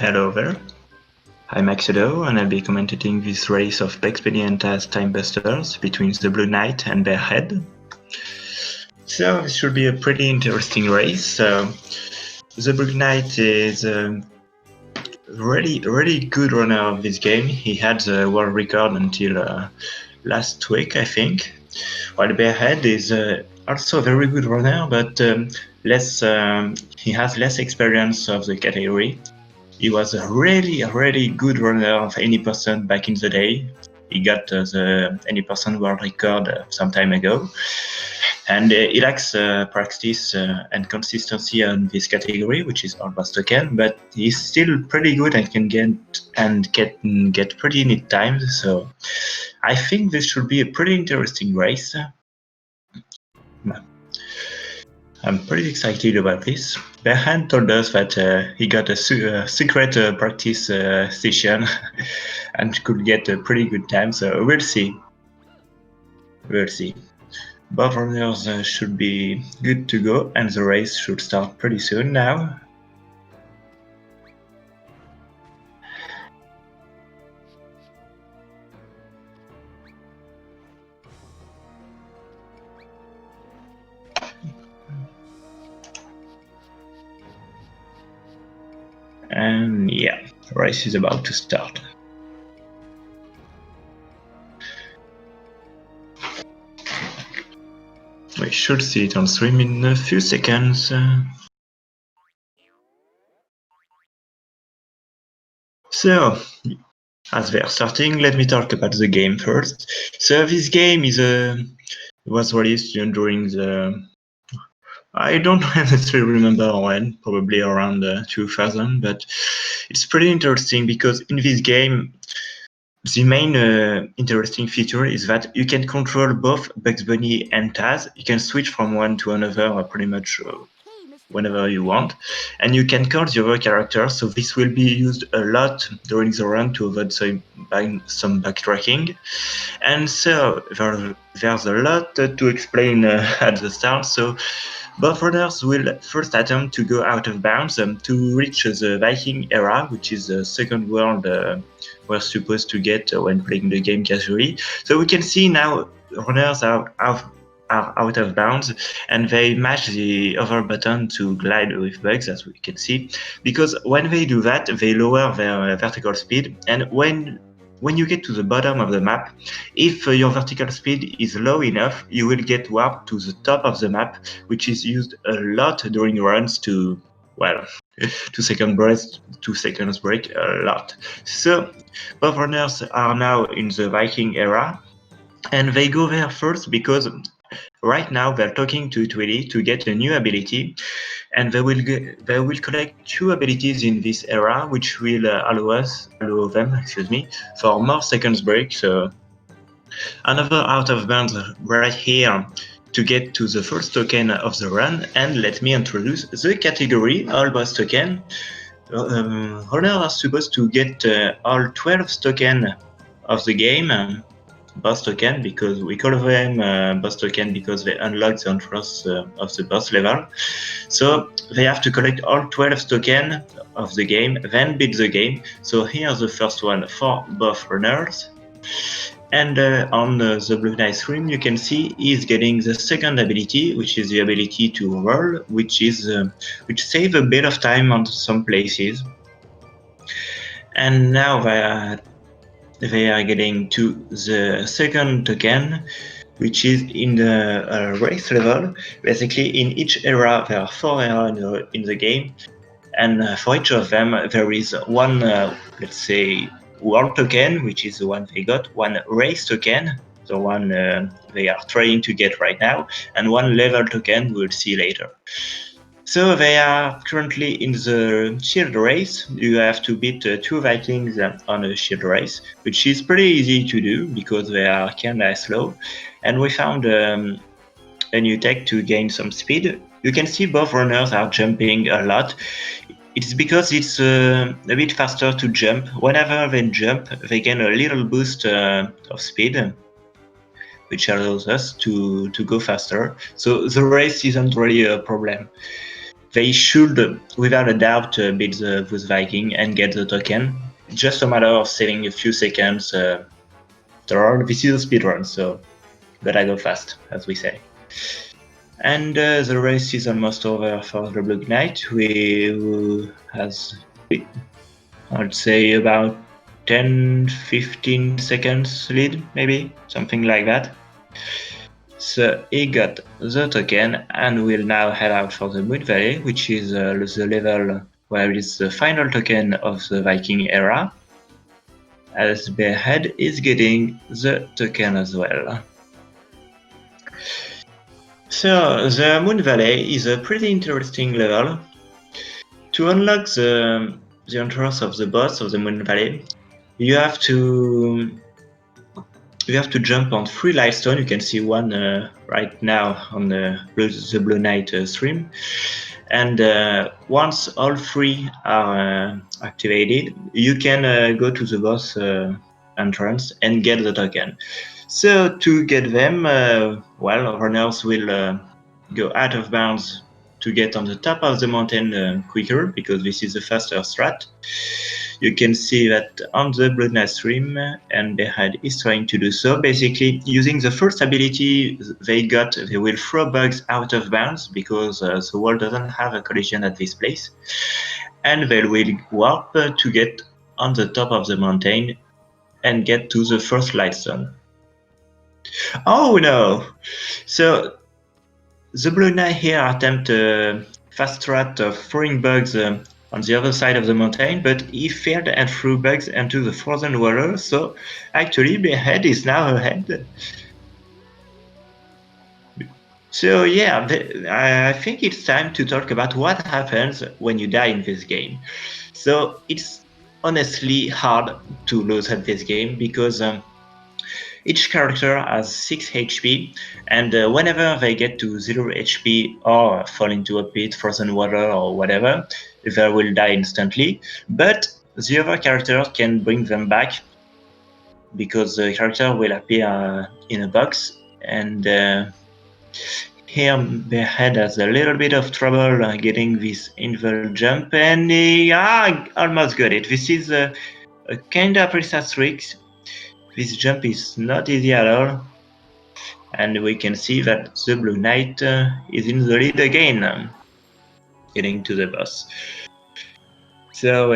Hello there, I'm Maxedo and I'll be commentating this race of Expedient as Time Busters between the Blue Knight and Bearhead. So this should be a pretty interesting race. The Blue Knight is a really good runner of this game. He had the world record until last week, I think. While Bearhead is also a very good runner, but he has less experience of the category. He was a really good runner of any percent back in the day. He got the any percent world record some time ago, and he lacks practice and consistency on this category, which is almost token. But he's still pretty good and can get pretty neat times. So I think this should be a pretty interesting race. I'm pretty excited about this. Bearhead told us that he got a secret practice session and could get a pretty good time, so we'll see. We'll see. Both runners should be good to go, and the race should start pretty soon now. And yeah, the race is about to start. We should see it on stream in a few seconds. So, as we are starting, let me talk about the game first. So this game was released during the... I don't necessarily remember when, probably around 2000, but it's pretty interesting because in this game, the main interesting feature is that you can control both Bugs Bunny and Taz. You can switch from one to another pretty much whenever you want, and you can call the other characters, so this will be used a lot during the run to avoid some backtracking. And so there's a lot to explain at the start. So both runners will first attempt to go out of bounds to reach the Viking era, which is the second world we're supposed to get when playing the game casually. So we can see now runners are out of bounds, and they mash the other button to glide with bugs, as we can see, because when they do that, they lower their vertical speed, and when you get to the bottom of the map, if your vertical speed is low enough, you will get warped to the top of the map, which is used a lot during runs to, well, 2 seconds break a lot. So both runners are now in the Viking era, and they go there first because right now they're talking to Twilly to get a new ability, and they will collect 2 abilities in this era, which will allow them for more seconds break. So another out of bounds right here to get to the first token of the run, and let me introduce the category all boss token. Runners are supposed to get all 12 tokens of the game. Boss token, because we call them boss token because they unlock the entrance of the boss level. So they have to collect all 12 tokens of the game, then beat the game. So here's the first one for both runners. And on the Blue Knight screen, you can see he's getting the second ability, which is the ability to roll, which saves a bit of time on some places. And now they are getting to the second token, which is in the race level. Basically, in each era, there are 4 eras in the game, and for each of them, there is one, let's say, world token, which is the one they got, one race token, the one they are trying to get right now, and one level token we'll see later. So they are currently in the shield race. You have to beat 2 Vikings on a shield race, which is pretty easy to do because they are kinda slow. And we found a new tech to gain some speed. You can see both runners are jumping a lot. It's because it's a bit faster to jump. Whenever they jump, they gain a little boost of speed, which allows us to go faster. So the race isn't really a problem. they should, without a doubt, beat the Voos Viking and get the token. Just a matter of saving a few seconds. This is a speedrun, so gotta go fast, as we say. And the race is almost over for the Blue Knight, who has, I'd say, about 10-15 seconds lead, maybe, something like that. So he got the token and will now head out for the Moon Valley, which is the level where it is the final token of the Viking era, as Bearhead is getting the token as well. So the Moon Valley is a pretty interesting level. To unlock the entrance of the boss of the Moon Valley, you have to jump on 3 lightstones. You can see one right now on the Blue Knight stream. And once all 3 are activated, you can go to the boss entrance and get the token. So to get them, runners will go out of bounds to get on the top of the mountain quicker, because this is the faster strat. You can see that on the Blood Knight stream, and Bearhead is trying to do so. Basically, using the first ability they got, they will throw bugs out of bounds, because the wall doesn't have a collision at this place. And they will warp to get on the top of the mountain and get to the first lightstone. Oh no! So the Blue Knight here attempt a fast strat of throwing bugs on the other side of the mountain, but he failed and threw bugs into the frozen water, so actually Bearhead is now ahead. So yeah, I think it's time to talk about what happens when you die in this game. So it's honestly hard to lose at this game, because each character has 6 HP, and whenever they get to 0 HP or fall into a pit, frozen water or whatever, they will die instantly. But the other character can bring them back, because the character will appear in a box. And here Bearhead has a little bit of trouble getting this invul jump, and he almost got it. This is a kinda precise trick. This jump is not easy at all, and we can see that the Blue Knight is in the lead again, getting to the boss. So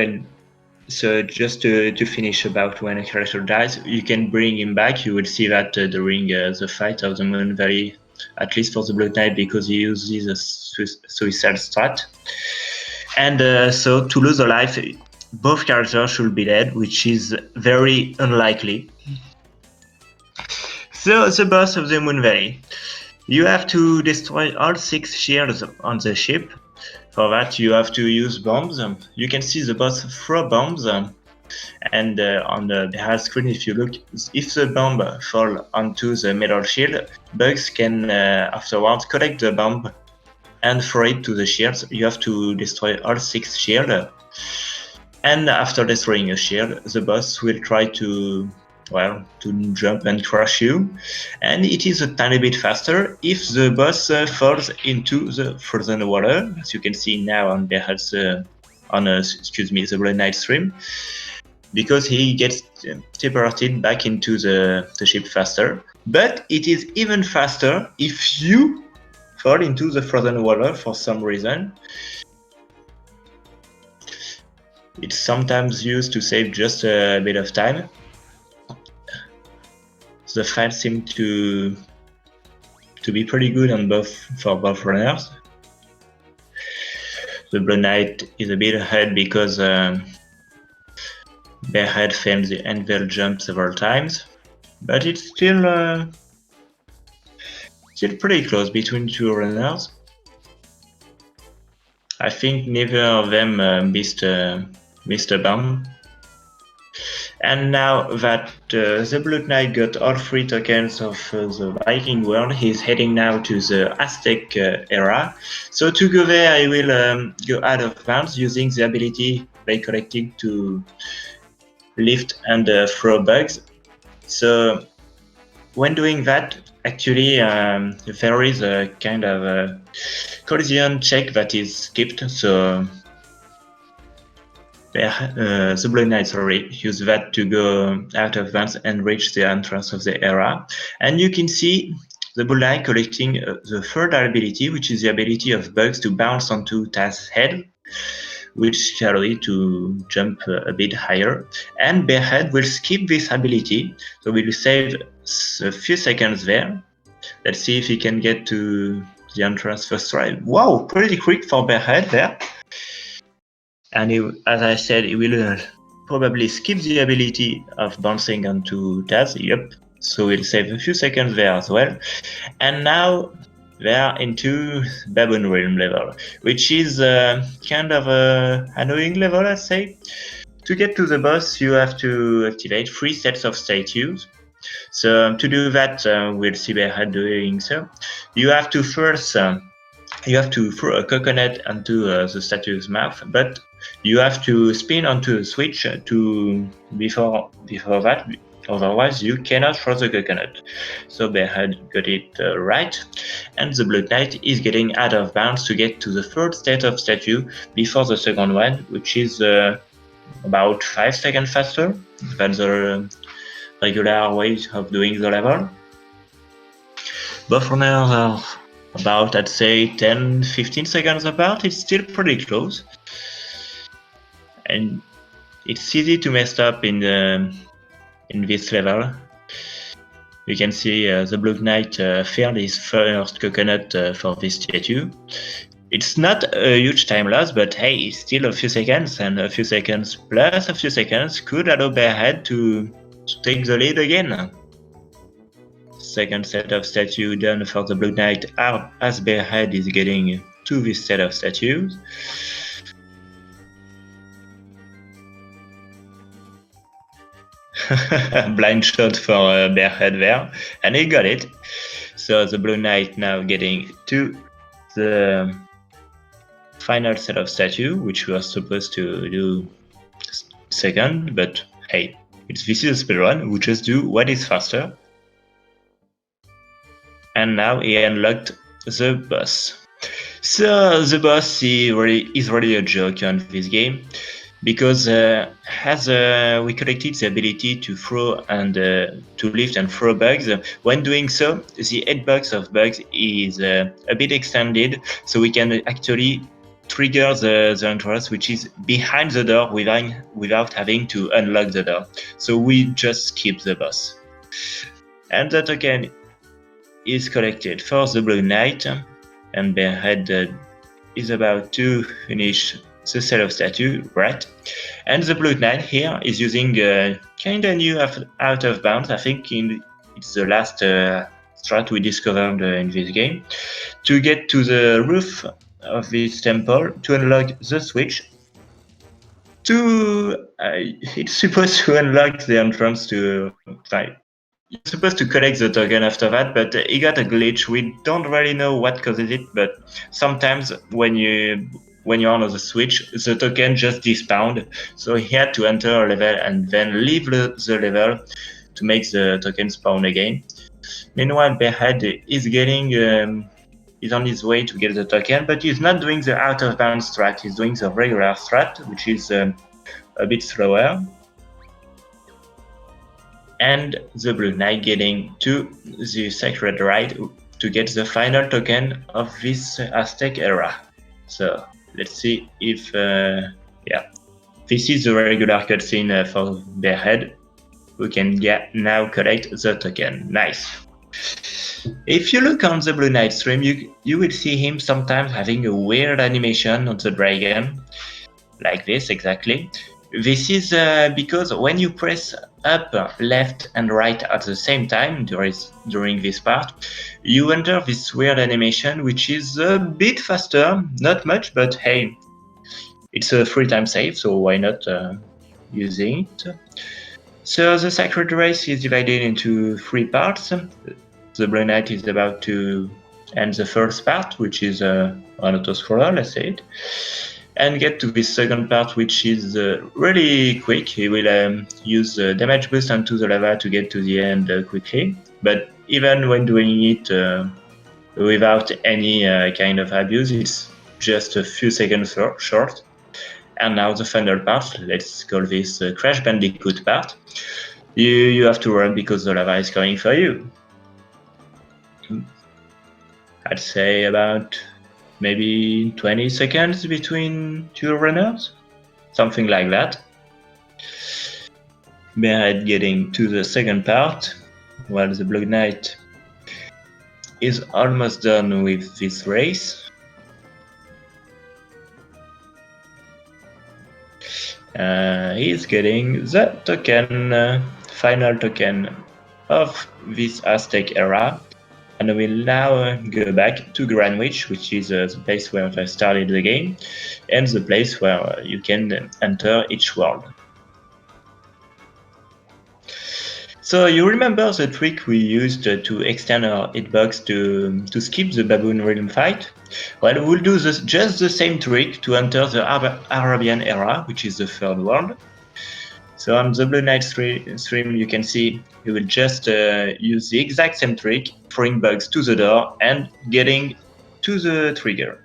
just to finish about when a character dies, you can bring him back. You will see that during the fight of the Moon Valley, at least for the Blue Knight, because he uses a suicide strat. And so to lose a life, both characters should be dead, which is very unlikely. So the boss of the Moon Valley. You have to destroy all 6 shields on the ship. For that you have to use bombs. You can see the boss throw bombs, and on the Bearhead screen, if you look, if the bomb falls onto the metal shield, bugs can afterwards collect the bomb and throw it to the shields. You have to destroy all 6 shields, and after destroying a shield, the boss will try to jump and crush you, and it is a tiny bit faster if the boss falls into the frozen water, as you can see now on Bearhead's the Blue Knight stream, because he gets teleported back into the ship faster. But it is even faster if you fall into the frozen water for some reason. It's sometimes used to save just a bit of time. The fights seem to be pretty good for both runners. The Blue Knight is a bit ahead because Bearhead failed the anvil jump several times, but it's still pretty close between 2 runners. I think neither of them missed a bomb. And now that the Blue Knight got all 3 tokens of the Viking world, he's heading now to the Aztec era. So to go there, he will go out of bounds using the ability they collected to lift and throw bugs. So when doing that, actually, there is a kind of a collision check that is skipped. So the Blue Knight, use that to go out of bounds and reach the entrance of the area. And you can see the Blue Knight collecting the third ability, which is the ability of bugs to bounce onto Taz's head, which allows it to jump a bit higher. And Bearhead will skip this ability, so we'll save a few seconds there. Let's see if he can get to the entrance first try. Wow, pretty quick for Bearhead there. And he, as I said, he will probably skip the ability of bouncing onto Taz. Yep. So we'll save a few seconds there as well. And now we are into Baboon Realm level, which is kind of a annoying level, I'd say. To get to the boss, you have to activate 3 sets of statues. So to do that, we'll see Bearhead doing so. You have to first you have to throw a coconut into the statue's mouth, but you have to spin onto a switch to before that. Otherwise, you cannot throw the coconut. So Bearhead got it right, and the Blood Knight is getting out of bounds to get to the third state of statue before the second one, which is about 5 seconds faster than the regular way of doing the level. Both runners are about, I'd say, 10-15 seconds apart. It's still pretty close. And it's easy to mess up in this level. You can see the Blue Knight failed his first coconut for this statue. It's not a huge time loss, but hey, it's still a few seconds, and a few seconds plus a few seconds could allow Bearhead to take the lead again. Second set of statue done for the Blue Knight as Bearhead is getting to this set of statues. Blind shot for Bearhead there, and he got it. So the Blue Knight now getting to the final set of statue, which we are supposed to do second, but hey, this is a speedrun, we just do what is faster. And now he unlocked the boss. So the boss is really a joke on this game, because as we collected the ability to throw and to lift and throw bugs, when doing so, the hitbox of bugs is a bit extended, so we can actually trigger the entrance, which is behind the door without having to unlock the door. So we just skip the boss. And the token is collected for the Blue Knight, and Bearhead is about to finish the set of statue, right? And the Blue Knight here is using kinda new out of bounds. I think it's the last strat we discovered in this game, to get to the roof of this temple to unlock the switch. It's supposed to unlock the entrance to. You're supposed to collect the token after that, but he got a glitch. We don't really know what causes it, but sometimes when you're on the switch, the token just despawned. So he had to enter a level and then leave the level to make the token spawn again. Meanwhile, Bearhead is on his way to get the token, but he's not doing the out of bounds strat. He's doing the regular strat, which is a bit slower. And the Blue Knight getting to the Sacred Rite to get the final token of this Aztec era. So let's see if, this is the regular cutscene for Bearhead, who can now collect the token. Nice. If you look on the Blue Knight stream, you will see him sometimes having a weird animation on the dragon, like this exactly. This is because when you press up, left and right at the same time during this part, you enter this weird animation, which is a bit faster, not much, but hey, it's a free time save, so why not using it. So the Sacred Race is divided into 3 parts. The Blue Knight is about to end the first part, which is an auto-scroller, let's say it. and get to this second part, which is really quick. He will use damage boost onto the lava to get to the end quickly, but even when doing it without any kind of abuse, it's just a few seconds short. And now the final part, let's call this Crash Bandicoot part. You have to run because the lava is coming for you. I'd say about maybe 20 seconds between two runners, something like that. Bearhead getting to the second part, while the Blue Knight is almost done with this race. He's getting the token, final token of this Aztec era. And we'll now go back to Greenwich, which is the place where I started the game, and the place where you can enter each world. So you remember the trick we used to extend our hitbox to skip the Baboon Realm fight? Well, we'll do just the same trick to enter the Arabian era, which is the third world. So on the Blue Knight stream, you can see you will just use the exact same trick, throwing bugs to the door and getting to the trigger.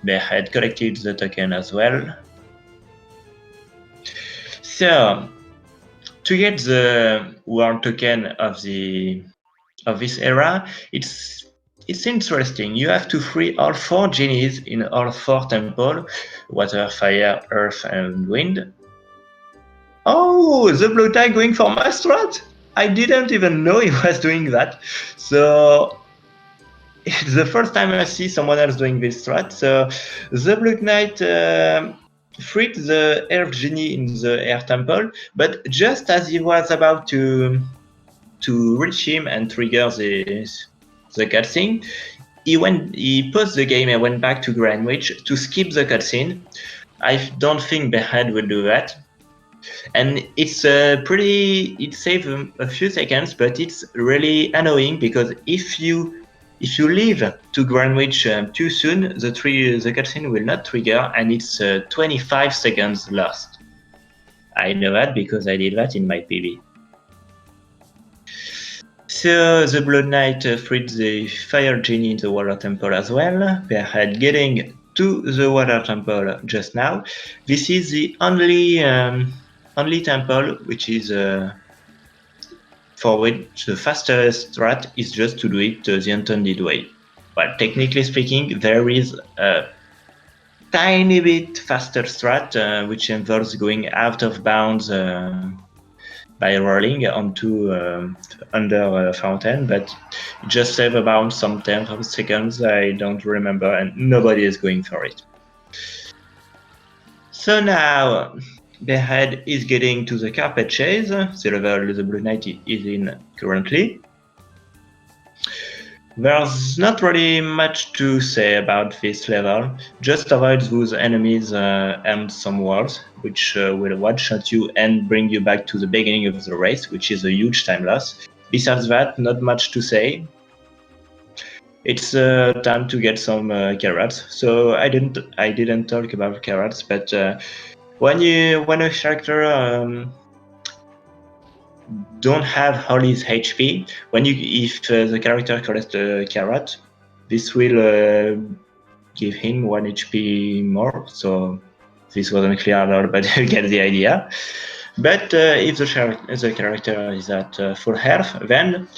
Bearhead collected the token as well. So to get the world token of this era, it's interesting. You have to free all 4 genies in all 4 temples: water, fire, earth, and wind. Oh, the blue tag going for my strat? I didn't even know he was doing that. So it's the first time I see someone else doing this strat. So the Blue Knight freed the Earth Genie in the Air Temple, but just as he was about to reach him and trigger the cutscene, he paused the game and went back to Greenwich to skip the cutscene. I don't think Bearhead will do that. And it's it saves a few seconds, but it's really annoying because if you leave to Greenwich too soon, the cutscene will not trigger, and it's 25 seconds lost. I know that because I did that in my PB. So the Blood Knight freed the Fire Genie in the Water Temple as well. Bearhead getting to the Water Temple just now. This is the only temple which is for which the fastest strat is just to do it the intended way. Well, technically speaking, there is a tiny bit faster strat which involves going out of bounds by rolling onto under a fountain, but just save about some 10 seconds, I don't remember, and nobody is going for it. So now Bearhead is getting to the carpet chase, the level the Blue Knight is in currently. There's not really much to say about this level, just avoid those enemies and some walls, which will one-shot you and bring you back to the beginning of the race, which is a huge time loss. Besides that, not much to say. It's time to get some carrots. So I didn't talk about carrots, but when a character don't have all his HP, if the character collects a carrot, this will give him 1 HP more. So this wasn't clear at all, but you get the idea. But if the character is at full health, then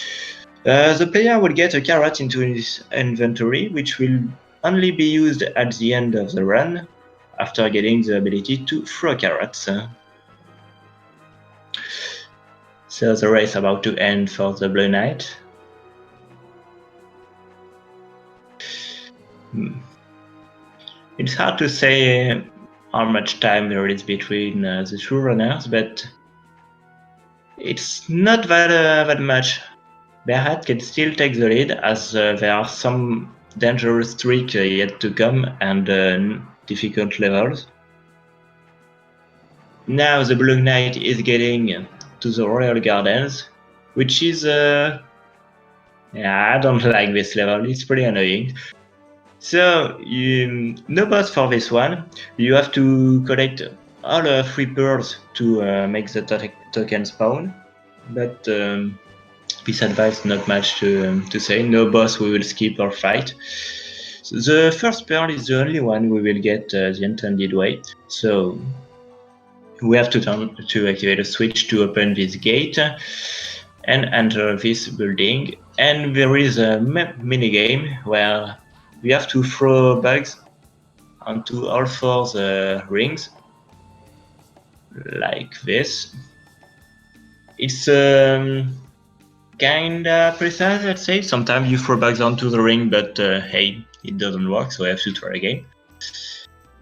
the player will get a carrot into his inventory, which will only be used at the end of the run, after getting the ability to throw carrots. So the race about to end for the Blue Knight. It's hard to say how much time there is between the two runners, but it's not that much. Bearhead can still take the lead, as there are some dangerous tricks yet to come and difficult levels. Now the Blue Knight is getting to the Royal Gardens, which is I don't like this level, it's pretty annoying. So, no boss for this one. You have to collect all 3 pearls to make the token spawn. But this advice not much to say. No boss we will skip or fight. So the first pearl is the only one we will get the intended way. So we have to activate a switch to open this gate and enter this building. And there is a mini game where we have to throw bugs onto all 4 the rings, like this. It's kinda precise, let's say. Sometimes you throw bugs onto the ring, but hey, it doesn't work, so I have to try again.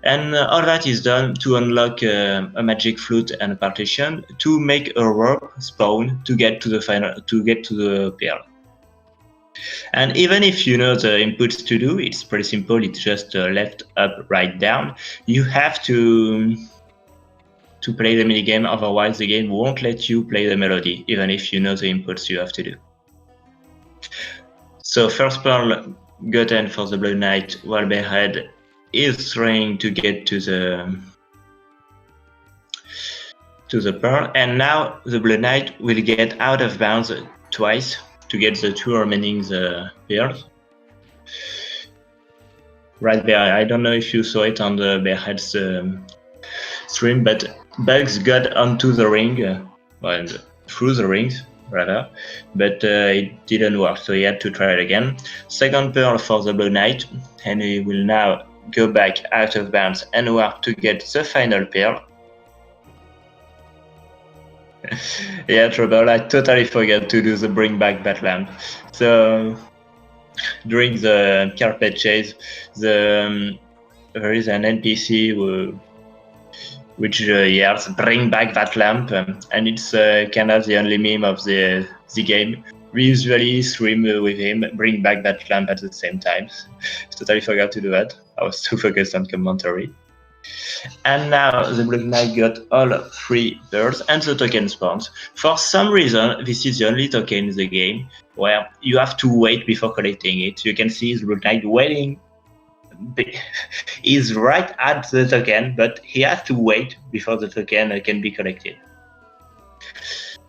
And all that is done to unlock a magic flute and a partition to make a rope spawn to get to the pearl. And even if you know the inputs to do, it's pretty simple. It's just left, up, right, down. You have to play the minigame, otherwise the game won't let you play the melody, even if you know the inputs you have to do. So first pearl gotten for the Blue Knight, while Bearhead is trying to get to the pearl, and now the Blue Knight will get out of bounds twice to get the 2 remaining pearls. Right there, I don't know if you saw it on the Bearhead's stream, but bugs got onto the ring, well, through the rings rather, but it didn't work, so he had to try it again. Second pearl for the Blue Knight, and he will now go back out of bounds and warp to get the final pearl. Yeah, trouble, I totally forgot to do the bring back bat lamp. So during the carpet chase, there is an NPC which yells bring back that lamp, and it's kind of the only meme of the game. We usually stream with him, bring back that lamp at the same time. Totally forgot to do that. I was too focused on commentary. And now the Blue Knight got all 3 pearls and the token spawns. For some reason, this is the only token in the game where you have to wait before collecting it. You can see the Blue Knight waiting. He's right at the token, but he has to wait before the token can be collected.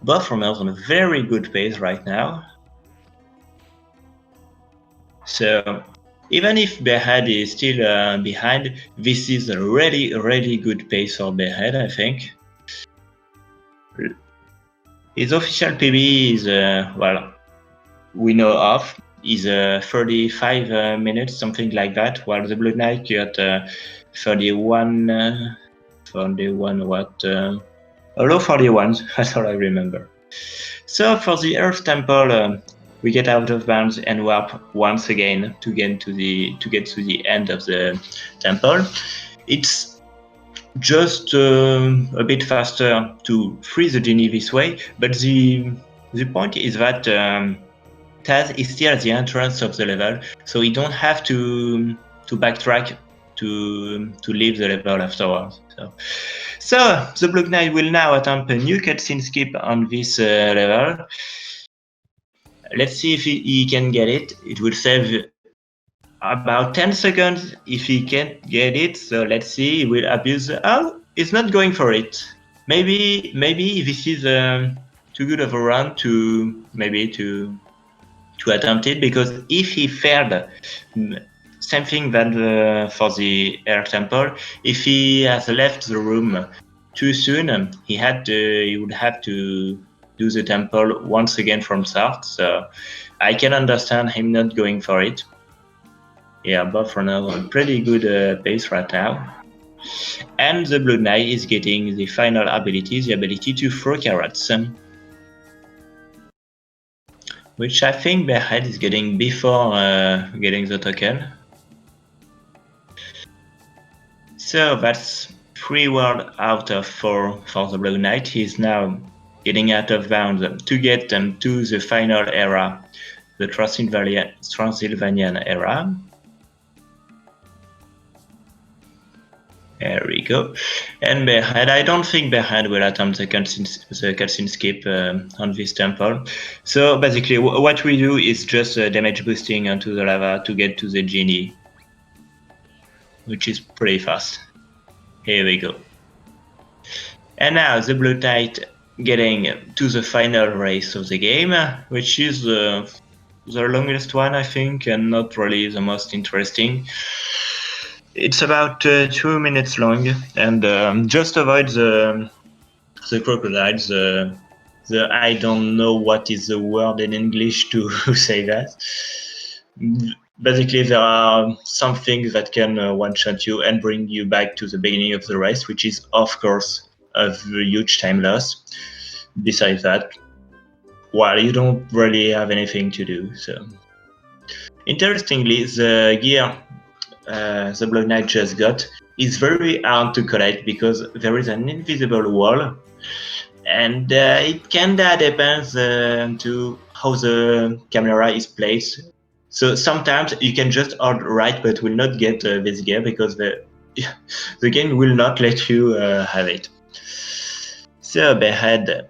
Both runners on a very good pace right now. So even if Bearhead is still behind, this is a really good pace for Bearhead, I think. His official PB is, well, we know of, is 35 minutes, something like that, while the Blue Knight got 31 what? Low 41s, that's all I remember. So for the Earth Temple, we get out of bounds and warp once again to get to the end of the temple. It's just a bit faster to free the genie this way, but the point is that Taz is still at the entrance of the level, so you don't have to backtrack to leave the level afterwards. So the Blue Knight will now attempt a new cutscene skip on this level. Let's see if he can get it. It will save about 10 seconds if he can't get it. So let's see. He will abuse. Oh, it's not going for it. Maybe this is too good of a run to attempt it, because if he failed, same thing than for the Air Temple. If he has left the room too soon, he would have to do the temple once again from start. So I can understand him not going for it. Yeah, both runners on pretty good pace right now. And the Blue Knight is getting the final ability, the ability to throw carrots, which I think Bearhead is getting before getting the token. So that's 3 worlds out of 4 for the Blue Knight. He's now getting out of bounds to get to the final era, the Transylvanian era. There we go. And Bearhead, I don't think Bearhead will attempt the cutscene skip on this temple. So basically what we do is just damage boosting onto the lava to get to the genie. which is pretty fast. Here we go. And now the Blue Knight getting to the final race of the game, which is the longest one, I think, and not really the most interesting. It's about 2 minutes long, and just avoid the crocodiles. The I don't know what is the word in English to say that. Basically, there are some things that can one-shot you and bring you back to the beginning of the race, which is, of course, a huge time loss. Besides that, well, you don't really have anything to do. So, interestingly, the gear the Blood Knight just got is very hard to collect because there is an invisible wall, and it kinda depends to how the camera is placed. So sometimes you can just hold right, but will not get this gear because the game will not let you have it. So Bearhead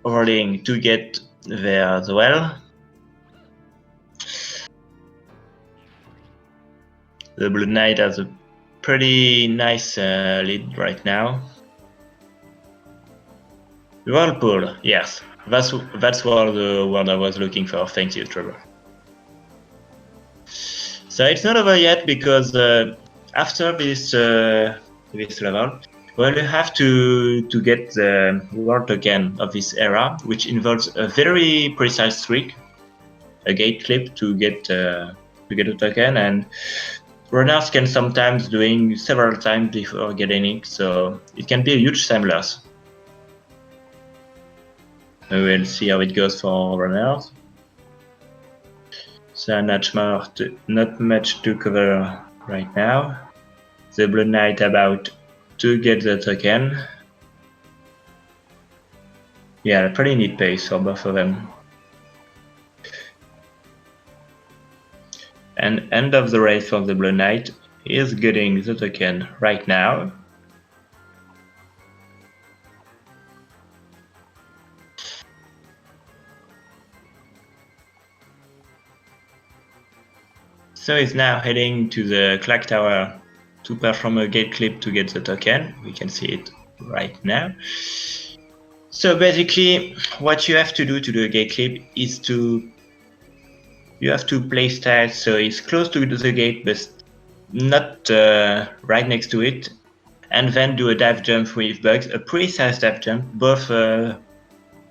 holding to get there as well. The Blue Knight has a pretty nice lead right now. Whirlpool, yes, that's what the word I was looking for. Thank you, Trevor. So it's not over yet because after this level, well, you have to get the world token of this era, which involves a very precise trick, a gate clip to get a token, and runners can sometimes doing several times before getting it, so it can be a huge time loss. We will see how it goes for runners. So not much to cover right now. The Blue Knight about to get the token. Yeah, pretty neat pace for both of them. And end of the race for the Blue Knight is getting the token right now. So he's now heading to the clock tower to perform a gate clip to get the token. We can see it right now. So basically, what you have to do a gate clip is you have to place tile so it's close to the gate but not right next to it, and then do a dive jump with bugs, a precise dive jump.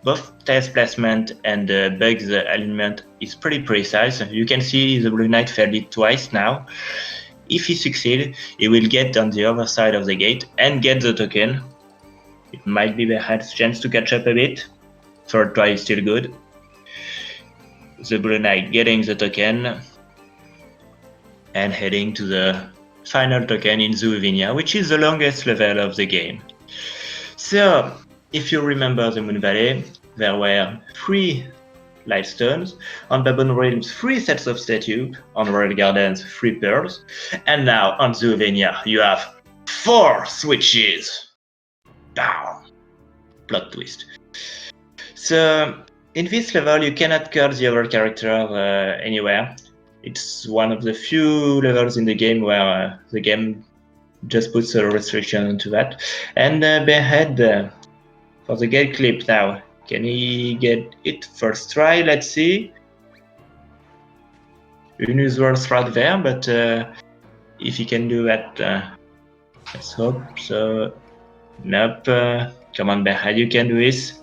Both tiles placement and bugs alignment is pretty precise. You can see the Blue Knight failed it twice now. If he succeeds, he will get on the other side of the gate and get the token. It might be Bearhead's chance to catch up a bit. Third try is still good. The Blue Knight getting the token and heading to the final token in Zoovenia, which is the longest level of the game. So, if you remember the Moon Valley, there were 3 Lightstones, on Baboon Realms 3 sets of statues, on Royal Gardens 3 pearls, and now on Zoovenia you have 4 switches! Down! Plot twist. So, in this level you cannot call the other character anywhere. It's one of the few levels in the game where the game just puts a restriction onto that. And Bearhead for the gate clip now. Can he get it first try? Let's see. Unusual strat there, but if he can do that, let's hope. So, nope. Come on, Bearhead, you can do this.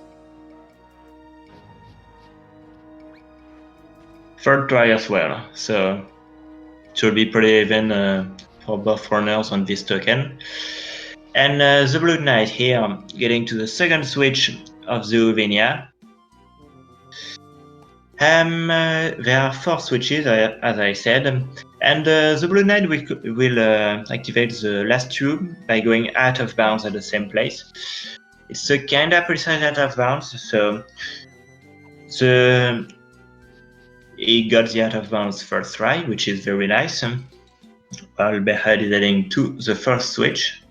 Third try as well, so it should be pretty even for both runners on this token. And the Blue Knight here getting to the second switch of Zoovenia. There are 4 switches, as I said, and the Blue Knight will activate the last 2 by going out of bounds at the same place. It's a kinda precise out of bounds, so he got the out of bounds first try, which is very nice. While Bearhead is heading to the first switch.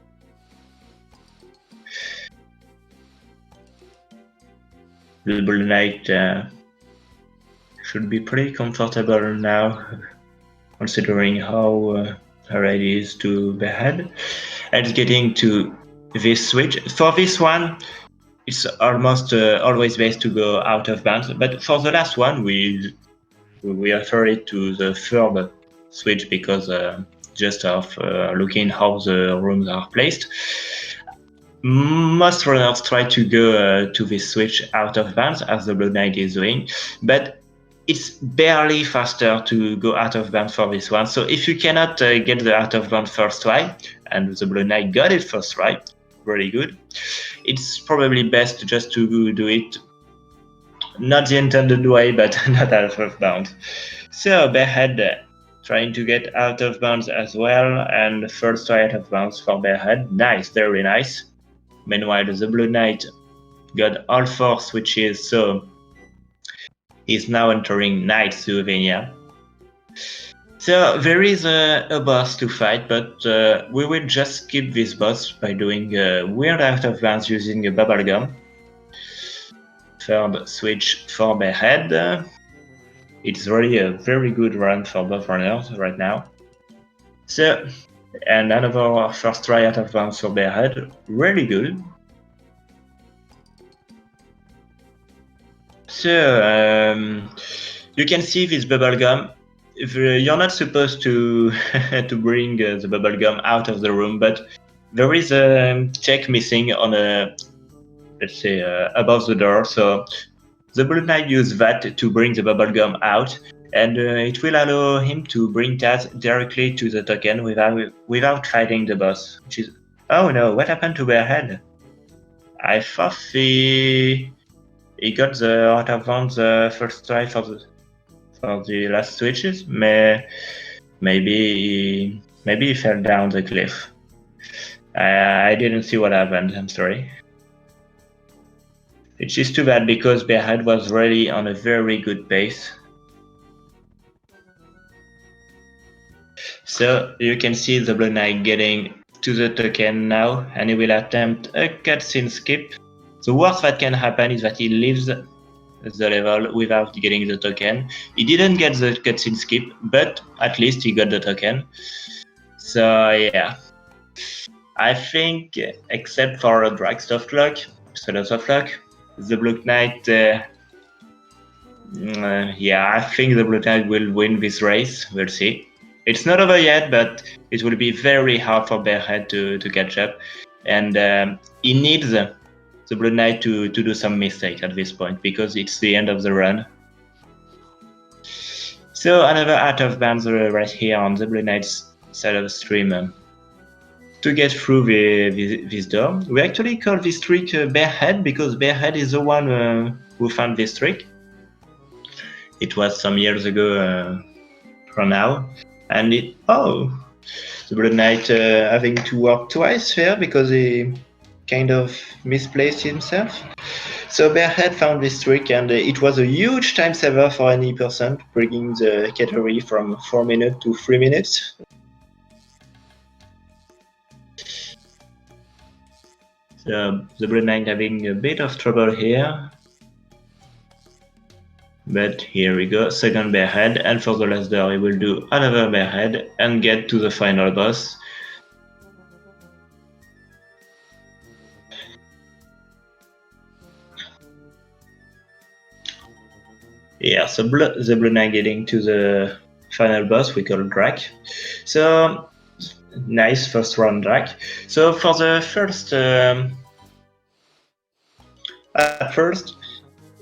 The Blue Knight should be pretty comfortable now, considering how already is to Bearhead, and getting to this switch. For this one, it's almost always best to go out of bounds, but for the last one, we refer it to the third switch because just of looking how the rooms are placed. Most runners try to go to this switch out of bounds as the Blue Knight is doing, but it's barely faster to go out of bounds for this one. So if you cannot get the out of bounds first try, and the Blue Knight got it first try, really good, it's probably best just to do it not the intended way, but not out of bounds. So Bearhead trying to get out of bounds as well, and first try out of bounds for Bearhead. Nice, very nice. Meanwhile, the Blue Knight got all 4 switches, so he's now entering Night Souvenir. So there is a boss to fight, but we will just skip this boss by doing a weird out of bounds using a bubblegum. Third switch for Bearhead. It's really a very good run for both runners right now. So, and another first try out of bounds for Bearhead, really good. So, you can see this bubblegum. You're not supposed to to bring the bubblegum out of the room, but there is a check missing on a, let's say, above the door. So the Blue Knight used that to bring the bubblegum out, and it will allow him to bring Taz directly to the token without fighting the boss. Which is, oh no, what happened to Bearhead? I thought he got the out of bounds first try for the last switches. Maybe he fell down the cliff. I didn't see what happened. I'm sorry. Which is too bad because Bearhead was really on a very good pace. So you can see the Blue Knight getting to the token now, and he will attempt a cutscene skip. The worst that can happen is that he leaves the level without getting the token. He didn't get the cutscene skip, but at least he got the token. So yeah, I think except for a drag soft lock, the Blue Knight, yeah, I think the Blue Knight will win this race. We'll see. It's not over yet, but it will be very hard for Bearhead to catch up, and he needs the Blue Knight to do some mistake at this point because it's the end of the run. So another out of bounds right here on the Blue Knight's side of the stream. To get through this door, we actually call this trick Bearhead because Bearhead is the one who found this trick. It was some years ago from now, and the Blue Knight having to work twice here because he kind of misplaced himself. So Bearhead found this trick, and it was a huge time saver for any person, bringing the category from 4 minutes to 3 minutes. So the Blue Knight having a bit of trouble here. But here we go, second Bearhead, and for the last door he will do another Bearhead and get to the final boss. Yeah, so the Blue Knight getting to the final boss we call Drac. So nice first round Drac. So for the first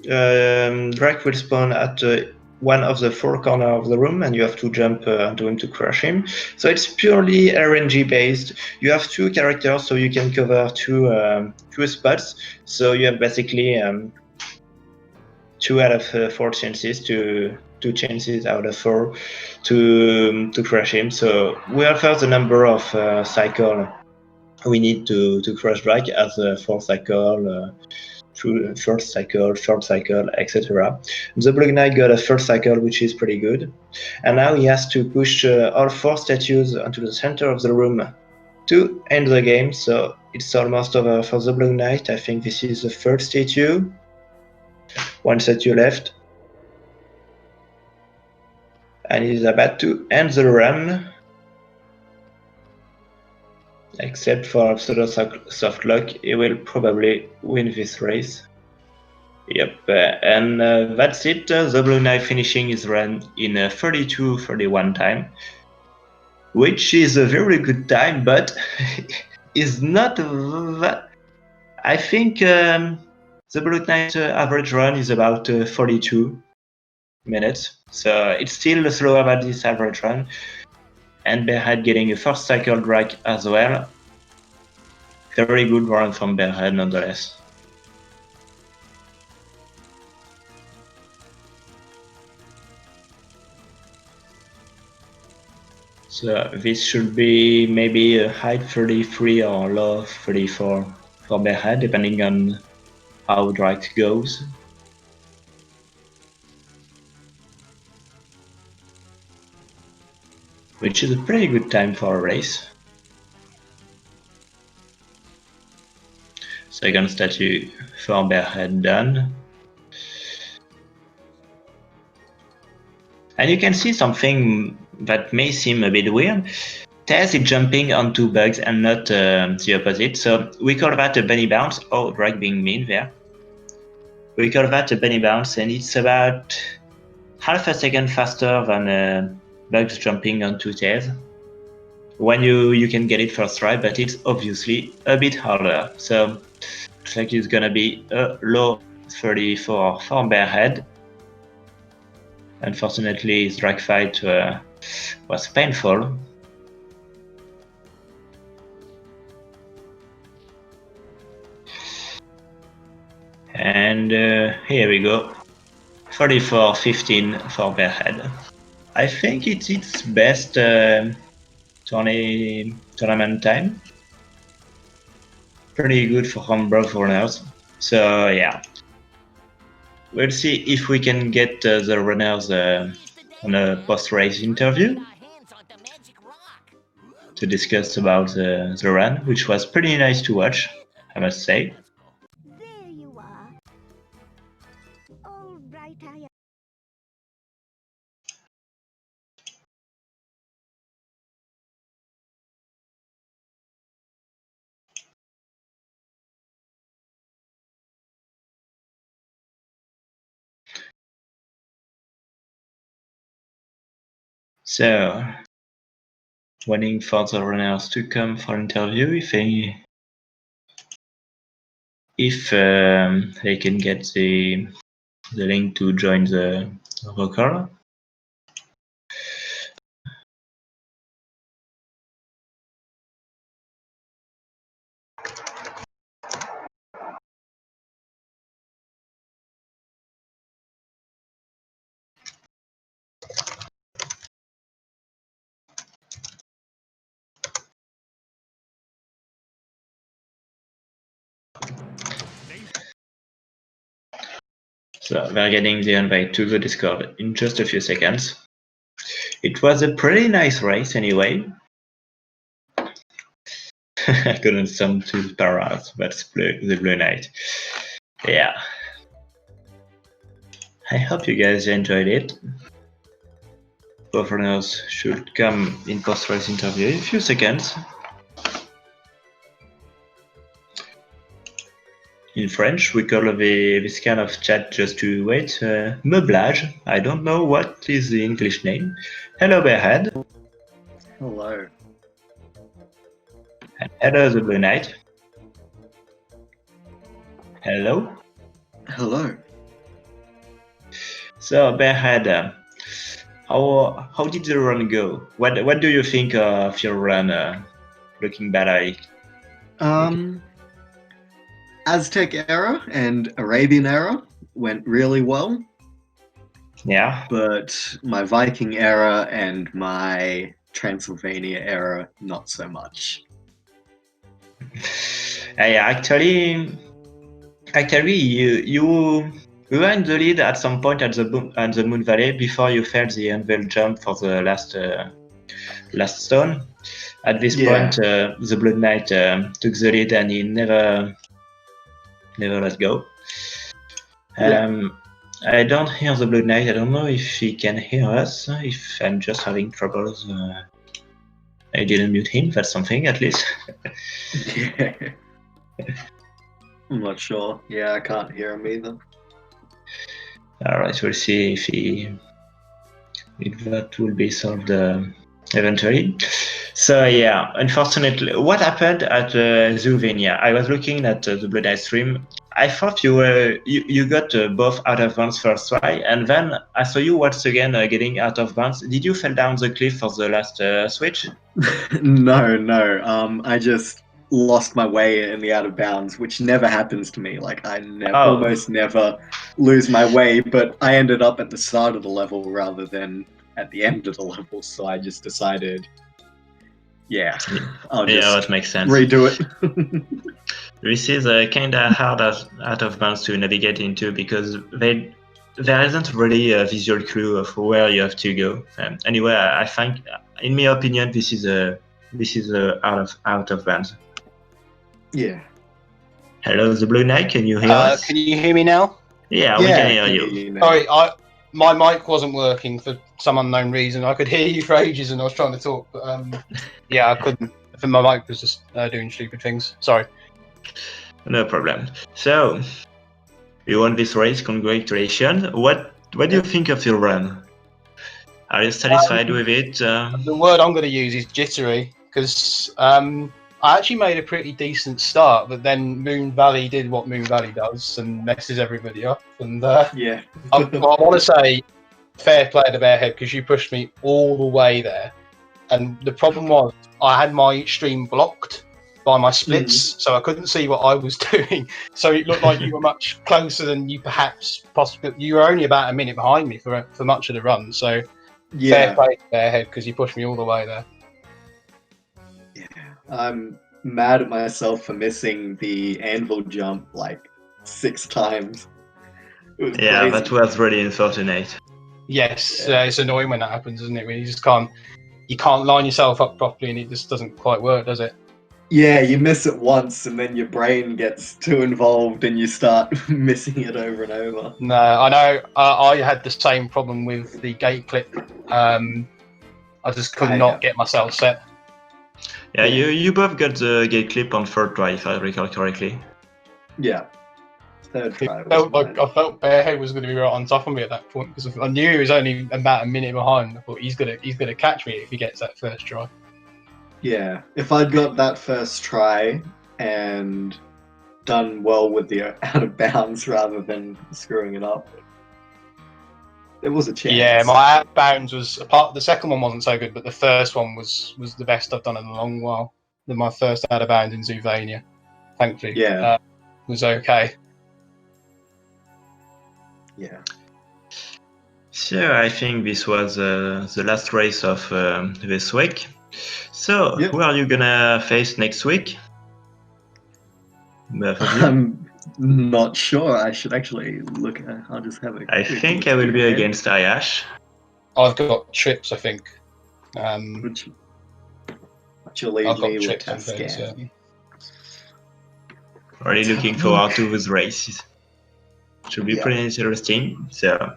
Drac will spawn at one of the 4 corners of the room, and you have to jump to him to crush him. So it's purely RNG based. You have 2 characters, so you can cover 2 spots. So you have basically 2 out of 4 chances 2 chances out of 4 to crush him. So we offer the number of cycle we need to crush Drac as a 4 cycle. First cycle, third cycle, etc. The Blue Knight got a first cycle, which is pretty good. And now he has to push all 4 statues onto the center of the room to end the game. So it's almost over for the Blue Knight. I think this is the 3rd statue. 1 statue left. And he's about to end the run. Except for absolute soft luck, he will probably win this race. Yep, and that's it. The Blue Knight finishing his run in 32:31 time, which is a very good time, but is not that. I think the Blue Knight average run is about 42 minutes, so it's still slower than this average run. And Bearhead getting a first cycle drag as well. Very good run from Bearhead nonetheless. So this should be maybe a high 33 or low 34 for Bearhead, depending on how drag goes. Which is a pretty good time for a race. Second statue for Bearhead done. And you can see something that may seem a bit weird. Tez is jumping onto bugs and not the opposite. So we call that a bunny bounce. Oh, drag being mean there. We call that a bunny bounce, and it's about half a second faster than bugs jumping onto Tez. When you can get it first try, but it's obviously a bit harder. So looks like it's gonna be a low 34 for Bearhead. Unfortunately, his drag fight was painful. And here we go, 34-15 for Bearhead. I think it's its best tournament time. Pretty good for both runners. So yeah, we'll see if we can get the runners on a post-race interview to discuss about the run, which was pretty nice to watch, I must say. There you are. All right, I So, waiting for the runners to come for interview if they can get the link to join the rocker. So they're getting the invite to the Discord in just a few seconds. It was a pretty nice race anyway. I couldn't sum two paras, that's the Blue Knight. Yeah. I hope you guys enjoyed it. Both runners should come in post-race interview in a few seconds. In French, we call this kind of chat just to wait meublage. I don't know what is the English name. Hello, Bearhead. Hello. And hello, the Blue Knight. Hello. Hello. So, Bearhead, how did the run go? What do you think of your run? Looking back at it. Aztec era and Arabian era went really well. Yeah. But my Viking era and my Transylvania era, not so much. Actually, you were in the lead at some point at the Moon Valley before you failed the anvil jump for the last stone. At this point, the Blood Knight took the lead and he never let go. I don't hear the Blood Knight. I don't know if he can hear us. If I'm just having troubles I didn't mute him. That's something at least. Yeah. I'm not sure. Yeah, I can't hear him either. All right, we'll see if that will be solved eventually. So yeah, unfortunately, what happened at Zouvenia? I was looking at the Blood Eye stream. I thought you got both out of bounds first try, and then I saw you once again getting out of bounds. Did you fall down the cliff for the last switch? No. I just lost my way in the out of bounds, which never happens to me. Like I Oh. almost never lose my way, but I ended up at the start of the level rather than at the end of the level. So I just decided, yeah, I'll Yeah, just that makes sense. redo it. This is kind of hard out of bounds to navigate into because there isn't really a visual clue of where you have to go. Anyway, I think, in my opinion, this is out of bounds. Yeah. Hello, the Blue Knight. Can you hear us? Can you hear me now? Yeah, we can hear you. now. Sorry, my mic wasn't working for some unknown reason. I could hear you for ages and I was trying to talk, but yeah, I couldn't. I think my mic was just doing stupid things. Sorry. No problem. So, you won this race. Congratulations. What do you think of your run? Are you satisfied with it? The word I'm going to use is jittery because I actually made a pretty decent start, but then Moon Valley did what Moon Valley does and messes everybody up. And Yeah. I want to say fair play to Bearhead because you pushed me all the way there. And the problem was I had my stream blocked by my splits, so I couldn't see what I was doing. So it looked like you were much closer than you perhaps possibly. You were only about a minute behind me for much of the run. So fair play to Bearhead because you pushed me all the way there. Yeah. I'm mad at myself for missing the anvil jump like 6 times. It was Yeah, crazy. that was really unfortunate. Yes, it's annoying when that happens, isn't it? When you just can't line yourself up properly, and it just doesn't quite work, does it? Yeah, you miss it once, and then your brain gets too involved, and you start missing it over and over. No, I know. I had the same problem with the gate clip. I just could not get myself set. Yeah, you both got the gate clip on third try, if I recall correctly. Yeah. Third try. I felt Bearhead was going to be right on top of me at that point because I knew he was only about a minute behind. I thought he's gonna catch me if he gets that first try. Yeah, if I'd got that first try and done well with the out of bounds rather than screwing it up, there was a chance. Yeah, my out of bounds was the second one wasn't so good, but the first one was the best I've done in a long while. My first out of bounds in Zouvenia, thankfully, was okay. Yeah. So I think this was the last race of this week. So who are you gonna face next week? Both of you? I'm not sure. I should actually look at. I'll just have a. I think I will be against Ayash. I've got trips, I think. Which you'll leave I've got me with trips, I'm fairly Tascan. certain. Really looking forward to those races. Should be pretty interesting. So,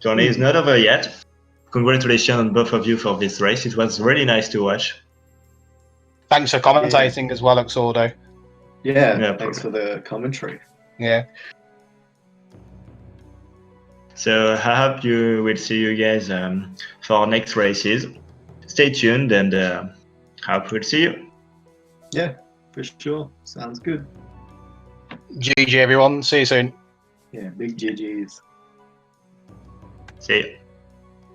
journey is not over yet. Congratulations on both of you for this race. It was really nice to watch. Thanks for commentating as well, Exordo. Yeah, thanks for the commentary. Yeah. So I hope you will see you guys for our next races. Stay tuned and hope we'll see you. Yeah, for sure. Sounds good. GG everyone. See you soon. Yeah, big GGs. See you.